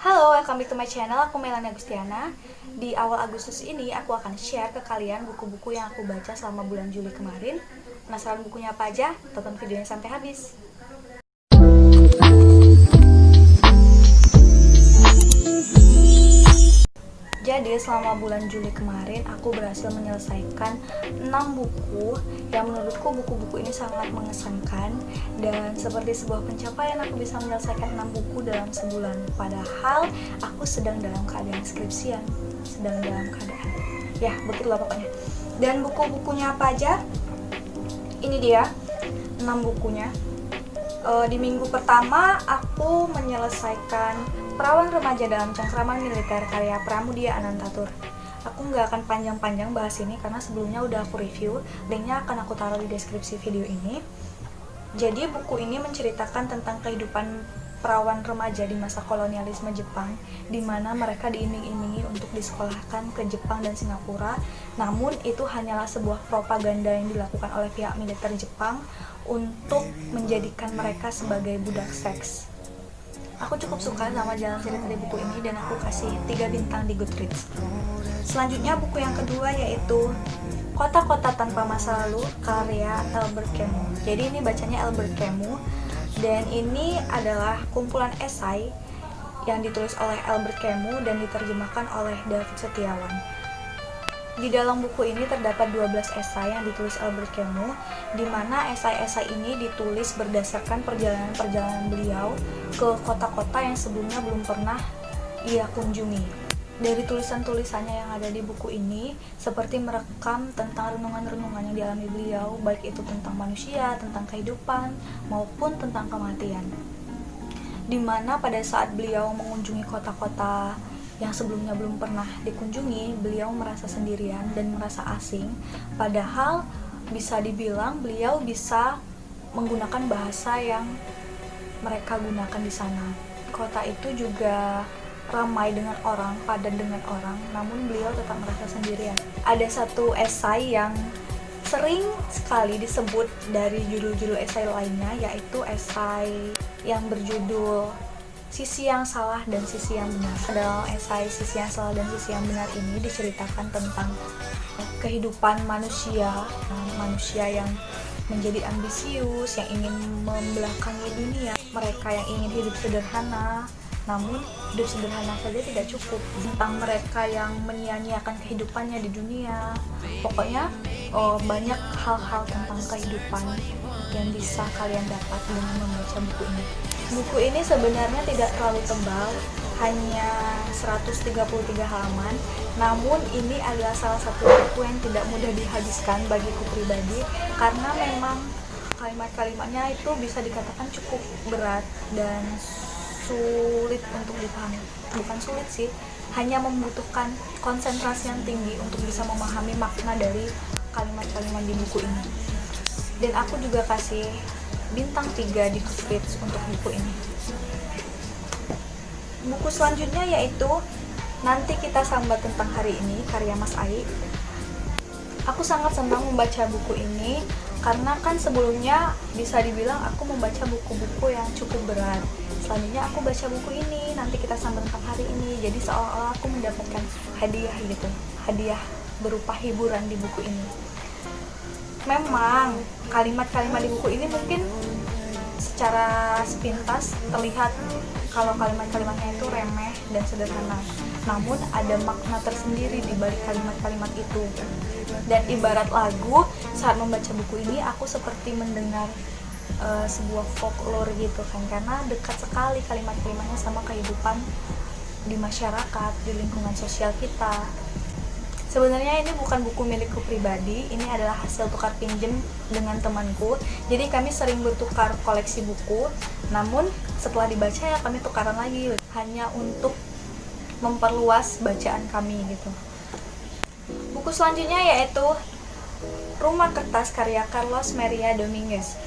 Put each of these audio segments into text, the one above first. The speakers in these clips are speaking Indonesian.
Halo, welcome back to my channel. Aku Melania Agustiana. Di awal Agustus ini aku akan share ke kalian buku-buku yang aku baca selama bulan Juli kemarin. Penasaran bukunya apa aja? Tonton videonya sampai habis. Jadi selama bulan Juli kemarin aku berhasil menyelesaikan 6 buku yang menurutku buku-buku ini sangat mengesankan, dan seperti sebuah pencapaian aku bisa menyelesaikan 6 buku dalam sebulan, padahal aku sedang dalam keadaan skripsian, sedang dalam keadaan ya begitulah pokoknya. Dan buku-bukunya apa aja? Ini dia 6 bukunya. Di minggu pertama aku menyelesaikan Perawan Remaja dalam Cengkraman Militer karya Pramudia Anantatur. Aku nggak akan panjang-panjang bahas ini karena sebelumnya udah aku review, linknya akan aku taruh di deskripsi video ini. Jadi buku ini menceritakan tentang kehidupan perawan remaja di masa kolonialisme Jepang, di mana mereka diiming-imingi untuk disekolahkan ke Jepang dan Singapura. Namun itu hanyalah sebuah propaganda yang dilakukan oleh pihak militer Jepang untuk menjadikan mereka sebagai budak seks. Aku cukup suka sama jalan cerita di buku ini dan aku kasih 3 bintang di Goodreads. Selanjutnya buku yang kedua yaitu Kota-Kota Tanpa Masa Lalu karya Albert Camus. Jadi ini bacanya Albert Camus, dan ini adalah kumpulan esai yang ditulis oleh Albert Camus dan diterjemahkan oleh David Setiawan. Di dalam buku ini terdapat 12 esai yang ditulis Albert Camus, di mana esai-esai ini ditulis berdasarkan perjalanan-perjalanan beliau ke kota-kota yang sebelumnya belum pernah ia kunjungi. Dari tulisan-tulisannya yang ada di buku ini, seperti merekam tentang renungan-renungan yang dialami beliau, baik itu tentang manusia, tentang kehidupan, maupun tentang kematian. Di mana pada saat beliau mengunjungi kota-kota yang sebelumnya belum pernah dikunjungi, beliau merasa sendirian dan merasa asing, padahal bisa dibilang beliau bisa menggunakan bahasa yang mereka gunakan di sana. Kota itu juga ramai dengan orang, padat dengan orang, namun beliau tetap merasa sendirian. Ada satu esai yang sering sekali disebut dari judul-judul esai lainnya, yaitu esai yang berjudul Sisi yang Salah dan Sisi yang Benar. Dalam esai Sisi yang Salah dan Sisi yang Benar ini diceritakan tentang kehidupan manusia yang menjadi ambisius, yang ingin membelakangi dunia, mereka yang ingin hidup sederhana, namun hidup sederhana saja tidak cukup, tentang mereka yang menyia-nyiakan kehidupannya di dunia. Pokoknya banyak hal-hal tentang kehidupan yang bisa kalian dapat dengan membaca buku ini. Buku ini sebenarnya tidak terlalu tebal, hanya 133 halaman, namun ini adalah salah satu buku yang tidak mudah dihabiskan bagiku pribadi, karena memang kalimat-kalimatnya itu bisa dikatakan cukup berat dan sulit untuk dipahami. Bukan sulit sih, hanya membutuhkan konsentrasi yang tinggi untuk bisa memahami makna dari kalimat-kalimat di buku ini. Dan aku juga kasih bintang 3 di Goodreads untuk buku ini. Buku selanjutnya yaitu Nanti Kita Sambat Tentang Hari Ini karya Mas Ai. Aku sangat senang membaca buku ini karena kan sebelumnya bisa dibilang aku membaca buku-buku yang cukup berat. Selanjutnya aku baca buku ini, Nanti Kita Sambat Tentang Hari Ini, jadi seolah-olah aku mendapatkan hadiah gitu, hadiah berupa hiburan di buku ini. Memang kalimat-kalimat di buku ini mungkin secara sepintas terlihat kalau kalimat-kalimatnya itu remeh dan sederhana, namun ada makna tersendiri di balik kalimat-kalimat itu. Dan ibarat lagu, saat membaca buku ini aku seperti mendengar sebuah folklore gitu kan, karena dekat sekali kalimat-kalimatnya sama kehidupan di masyarakat, di lingkungan sosial kita. Sebenarnya ini bukan buku milikku pribadi, ini adalah hasil tukar pinjem dengan temanku. Jadi kami sering bertukar koleksi buku, namun setelah dibaca ya kami tukaran lagi, hanya untuk memperluas bacaan kami gitu. Buku selanjutnya yaitu Rumah Kertas karya Carlos Maria Dominguez.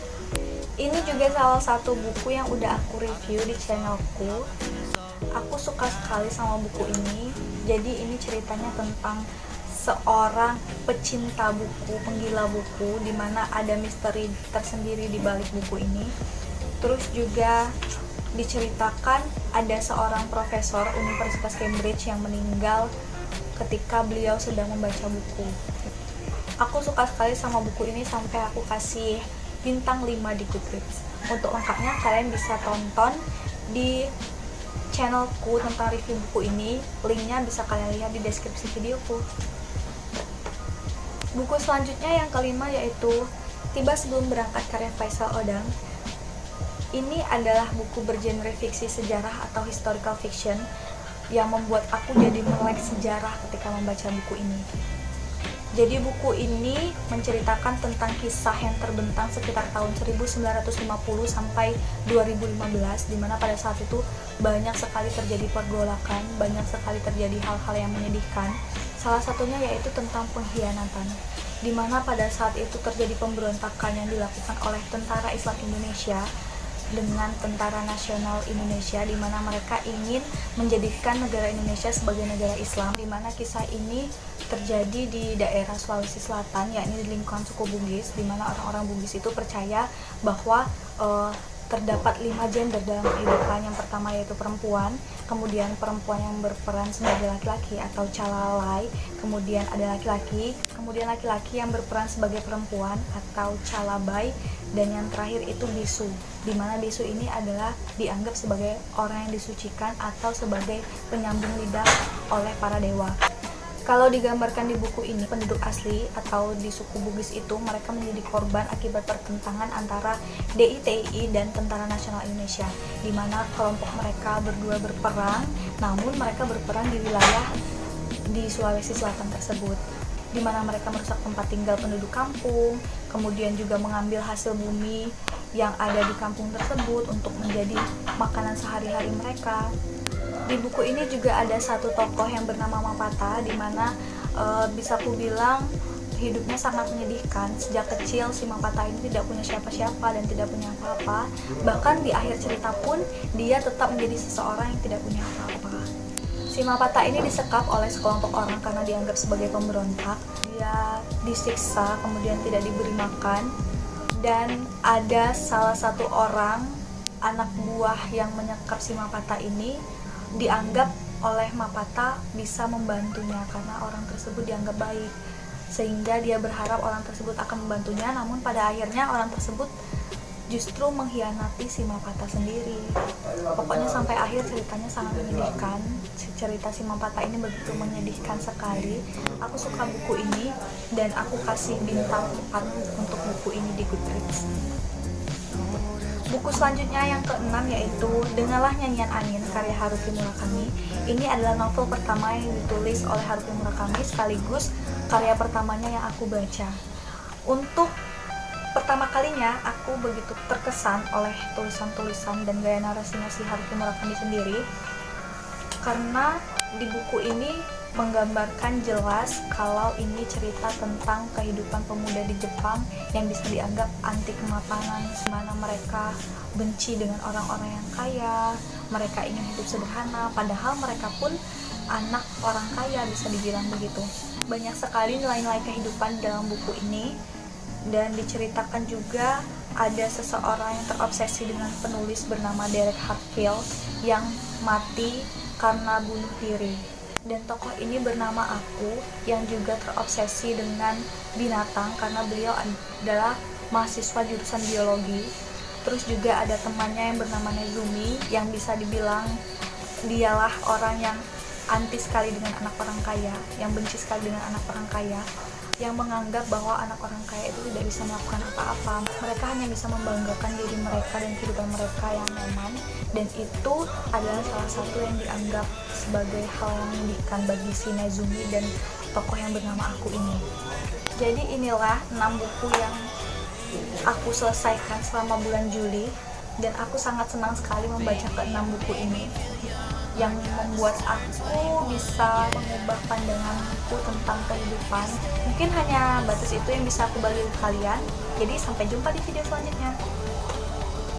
Ini juga salah satu buku yang udah aku review di channelku. Aku suka sekali sama buku ini. Jadi ini ceritanya tentang seorang pecinta buku, penggila buku, di mana ada misteri tersendiri di balik buku ini. Terus juga diceritakan ada seorang profesor Universitas Cambridge yang meninggal ketika beliau sedang membaca buku. Aku suka sekali sama buku ini sampai aku kasih bintang 5 di Goodreads. Untuk lengkapnya kalian bisa tonton di channelku tentang review buku ini. Linknya bisa kalian lihat di deskripsi videoku. Buku selanjutnya yang kelima yaitu Tiba Sebelum Berangkat karya Faisal Odang. Ini adalah buku bergenre fiksi sejarah atau historical fiction yang membuat aku jadi melek sejarah ketika membaca buku ini. Jadi buku ini menceritakan tentang kisah yang terbentang sekitar tahun 1950 sampai 2015, di mana pada saat itu banyak sekali terjadi pergolakan, banyak sekali terjadi hal-hal yang menyedihkan. Salah satunya yaitu tentang pengkhianatan, di mana pada saat itu terjadi pemberontakan yang dilakukan oleh Tentara Islam Indonesia dengan Tentara Nasional Indonesia, di mana mereka ingin menjadikan negara Indonesia sebagai negara Islam, di mana kisah ini terjadi di daerah Sulawesi Selatan, yakni di lingkungan suku Bugis, di mana orang-orang Bugis itu percaya bahwa terdapat 5 gender dalam kehidupan. Yang pertama yaitu perempuan, kemudian perempuan yang berperan sebagai laki-laki atau calalai, kemudian ada laki-laki, kemudian laki-laki yang berperan sebagai perempuan atau calabai, dan yang terakhir itu bisu, di mana bisu ini adalah dianggap sebagai orang yang disucikan atau sebagai penyambung lidah oleh para dewa. Kalau digambarkan di buku ini, penduduk asli atau di suku Bugis itu mereka menjadi korban akibat pertentangan antara DITI dan Tentara Nasional Indonesia, di mana kelompok mereka berdua berperang, namun mereka berperang di wilayah di Sulawesi Selatan tersebut, di mana mereka merusak tempat tinggal penduduk kampung, kemudian juga mengambil hasil bumi yang ada di kampung tersebut untuk menjadi makanan sehari-hari mereka. Di buku ini juga ada satu tokoh yang bernama Mapata, di mana bisa aku bilang hidupnya sangat menyedihkan. Sejak kecil si Mapata ini tidak punya siapa-siapa dan tidak punya apa-apa. Bahkan di akhir cerita pun dia tetap menjadi seseorang yang tidak punya apa-apa. Si Mapata ini disekap oleh sekelompok orang karena dianggap sebagai pemberontak. Dia disiksa, kemudian tidak diberi makan, dan ada salah satu orang anak buah yang menyekap si Mapata ini dianggap oleh Mapata bisa membantunya karena orang tersebut dianggap baik, sehingga dia berharap orang tersebut akan membantunya. Namun pada akhirnya orang tersebut justru mengkhianati si Mapata sendiri. Pokoknya sampai akhir ceritanya sangat menyedihkan. Cerita si Mapata ini begitu menyedihkan sekali. Aku suka buku ini dan aku kasih bintang 4 untuk buku ini di Goodreads. Buku selanjutnya yang keenam yaitu Dengarlah Nyanyian Angin karya Haruki Murakami. Ini adalah novel pertama yang ditulis oleh Haruki Murakami, sekaligus karya pertamanya yang aku baca. Untuk pertama kalinya aku begitu terkesan oleh tulisan-tulisan dan gaya narasinya si Haruki Murakami sendiri, karena di buku ini menggambarkan jelas kalau ini cerita tentang kehidupan pemuda di Jepang yang bisa dianggap anti kematangan, di mana mereka benci dengan orang-orang yang kaya, mereka ingin hidup sederhana, padahal mereka pun anak orang kaya, bisa dibilang begitu. Banyak sekali nilai-nilai kehidupan dalam buku ini, dan diceritakan juga ada seseorang yang terobsesi dengan penulis bernama Derek Hartfield yang mati karena bunuh diri. Dan tokoh ini bernama Aku yang juga terobsesi dengan binatang karena beliau adalah mahasiswa jurusan biologi. Terus juga ada temannya yang bernama Nezumi yang bisa dibilang dialah orang yang anti sekali dengan anak orang kaya, yang benci sekali dengan anak orang kaya, yang menganggap bahwa anak orang kaya itu tidak bisa melakukan apa-apa. Mereka hanya bisa membanggakan diri mereka dan kehidupan mereka yang nyaman, dan itu adalah salah satu yang dianggap sebagai hal yang menyedihkan bagi si Nezumi dan tokoh yang bernama Aku ini. Jadi inilah 6 buku yang aku selesaikan selama bulan Juli, dan aku sangat senang sekali membaca ke-6 buku ini yang membuat aku bisa mengubah pandanganku tentang kehidupan. Mungkin hanya batas itu yang bisa aku bagi ke kalian. Jadi sampai jumpa di video selanjutnya.